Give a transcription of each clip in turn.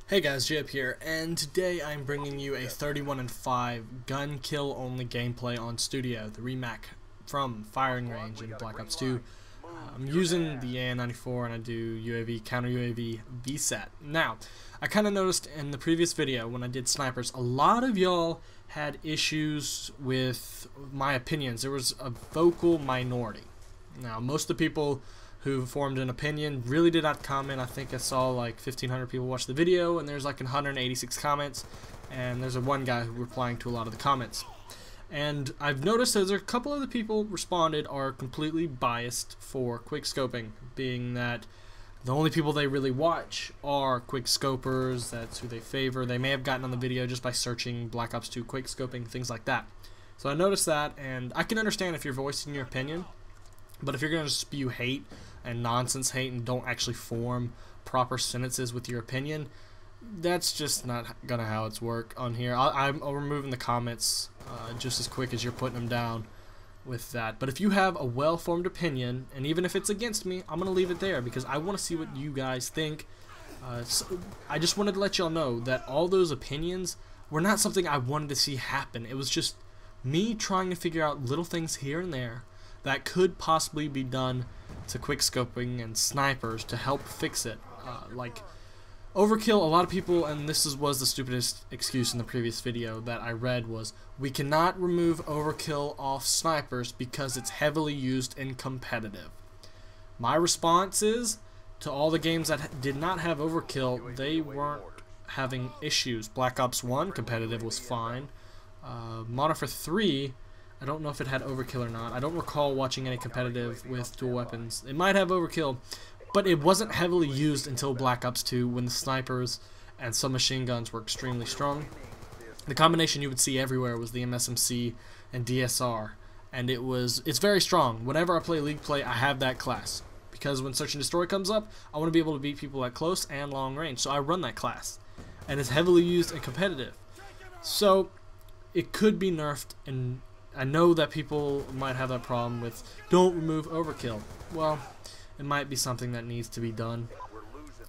Hey guys, Jhub here, and today I'm bringing you a 31-5 gun kill only gameplay on Studtio, the remake from firing range in Black Ops 2. I'm using the AN-94 and I do UAV, counter UAV VSAT. Now, I kind of noticed in the previous video when I did snipers, a lot of y'all had issues with my opinions. There was a vocal minority. Now, most of the people who formed an opinion really did not comment. I think I saw like 1,500 people watch the video, and there's like 186 comments, and there's one guy who replying to a lot of the comments. And I've noticed there's a couple of the people responded are completely biased for quick scoping, being that the only people they really watch are quick scopers. That's who they favor. They may have gotten on the video just by searching Black Ops 2 quick scoping, things like that. So I noticed that, and I can understand if you're voicing your opinion, but if you're going to spew hate and nonsense hate and don't actually form proper sentences with your opinion, that's just not gonna how it's work on here. I'm removing the comments just as quick as you're putting them down with that. But if you have a well-formed opinion, and even if it's against me, I'm gonna leave it there because I want to see what you guys think. So I just wanted to let y'all know that all those opinions were not something I wanted to see happen. It was just me trying to figure out little things here and there that could possibly be done to quickscoping and snipers to help fix it. Like overkill, a lot of people, and this was the stupidest excuse in the previous video that I read, was we cannot remove overkill off snipers because it's heavily used in competitive. My response is, to all the games that did not have overkill, they weren't having issues. Black Ops 1 competitive was fine. Modern Warfare 3, I don't know if it had overkill or not. I don't recall watching any competitive with dual weapons. It might have overkill, but it wasn't heavily used until Black Ops 2 when the snipers and submachine guns were extremely strong. The combination you would see everywhere was the MSMC and DSR, and it's very strong. Whenever I play League play, I have that class, because when Search and Destroy comes up, I want to be able to beat people at close and long range, so I run that class, and it's heavily used in competitive. So it could be nerfed, and I know that people might have that problem with don't remove overkill. Well, it might be something that needs to be done.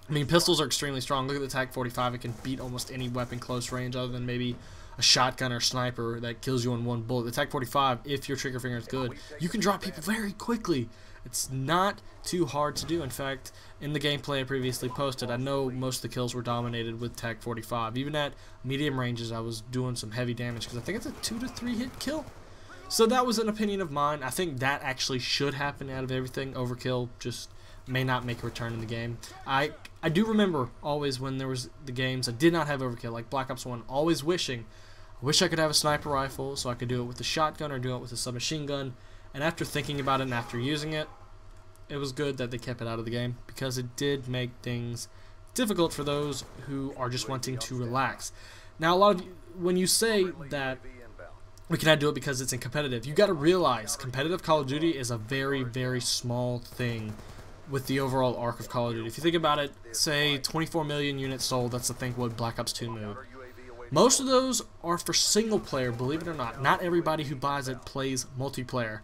I mean, pistols are extremely strong. Look at the TAC 45. It can beat almost any weapon close range other than maybe a shotgun or sniper that kills you in one bullet. The TAC 45, if your trigger finger is good, you can drop people very quickly. It's not too hard to do. In fact, in the gameplay I previously posted, I know most of the kills were dominated with TAC 45. Even at medium ranges, I was doing some heavy damage because I think it's a 2 to 3 hit kill. So that was an opinion of mine. I think that actually should happen out of everything. Overkill just may not make a return in the game. I do remember always when there was the games that did not have overkill, like Black Ops 1, always wishing, I wish I could have a sniper rifle so I could do it with a shotgun or do it with a submachine gun. And after thinking about it and after using it, it was good that they kept it out of the game because it did make things difficult for those who are just wanting to relax. Now, a lot of you, when you say that we cannot do it because it's in competitive, you got to realize competitive Call of Duty is a very, very small thing with the overall arc of Call of Duty. If you think about it, say 24 million units sold, that's the thing what Black Ops 2 moved. Most of those are for single player, believe it or not. Not everybody who buys it plays multiplayer.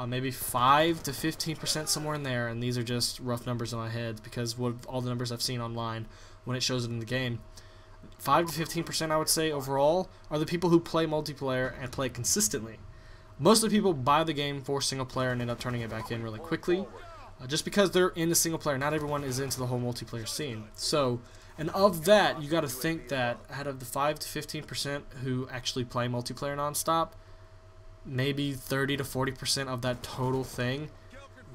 Maybe 5 to 15% somewhere in there, and these are just rough numbers in my head because of all the numbers I've seen online when it shows it in the game. 5 to 15% I would say overall are the people who play multiplayer and play consistently. Most of the people buy the game for single player and end up turning it back in really quickly, just because they're in the single player. Not everyone is into the whole multiplayer scene. So, and of that, you got to think that out of the 5 to 15% who actually play multiplayer nonstop, maybe 30 to 40% of that total thing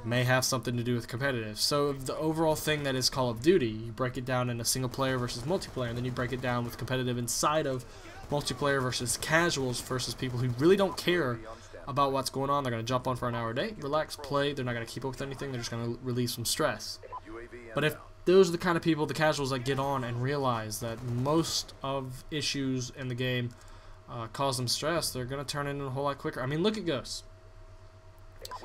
may have something to do with competitive. So the overall thing that is Call of Duty, you break it down into single player versus multiplayer, and then you break it down with competitive inside of multiplayer versus casuals versus people who really don't care about what's going on. They're going to jump on for an hour a day, relax, play. They're not going to keep up with anything. They're just going to relieve some stress. But if those are the kind of people, the casuals, that get on and realize that most of issues in the game cause them stress, they're going to turn it in a whole lot quicker. I mean, look at Ghosts.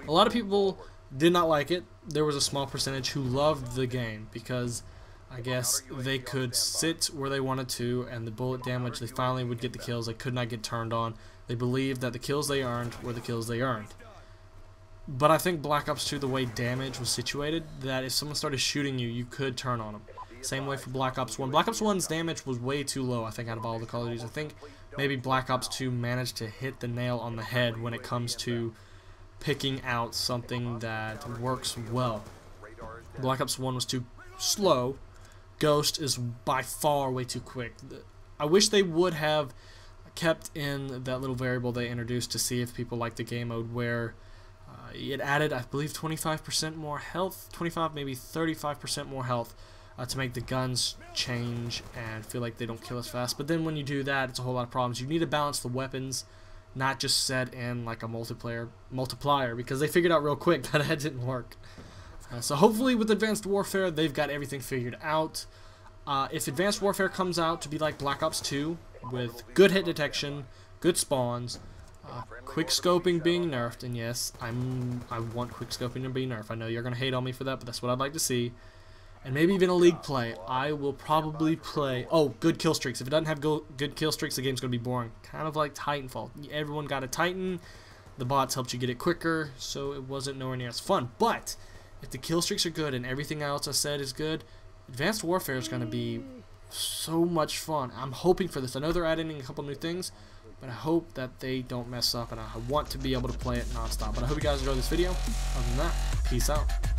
A lot of people did not like it. There was a small percentage who loved the game because I guess they could sit where they wanted to, and the bullet damage, they finally would get the kills. They could not get turned on. They believed that the kills they earned were the kills they earned. But I think Black Ops 2, the way damage was situated, that if someone started shooting you, you could turn on them. Same way for Black Ops 1. Black Ops 1's damage was way too low, I think, out of all the Call of Duties. I think maybe Black Ops 2 managed to hit the nail on the head when it comes to picking out something that works well. Black Ops 1 was too slow. Ghost is by far way too quick. I wish they would have kept in that little variable they introduced to see if people like the game mode where it added, I believe, 25% more health, 25 maybe 35% more health to make the guns change and feel like they don't kill as fast. But then when you do that, it's a whole lot of problems. You need to balance the weapons, not just set in like a multiplier, because they figured out real quick that that didn't work. So hopefully with Advanced Warfare, they've got everything figured out. If Advanced Warfare comes out to be like Black Ops 2, with good hit detection, good spawns, quick scoping being nerfed, and yes, I want quick scoping to be nerfed. I know you're going to hate on me for that, but that's what I'd like to see. And maybe even a league play. I will probably play... Oh, good kill streaks. If it doesn't have good kill streaks, the game's going to be boring. Kind of like Titanfall. Everyone got a Titan. The bots helped you get it quicker, so it wasn't nowhere near as fun. But if the kill streaks are good and everything else I said is good, Advanced Warfare is going to be so much fun. I'm hoping for this. I know they're adding a couple new things, but I hope that they don't mess up, and I want to be able to play it nonstop. But I hope you guys enjoyed this video. Other than that, peace out.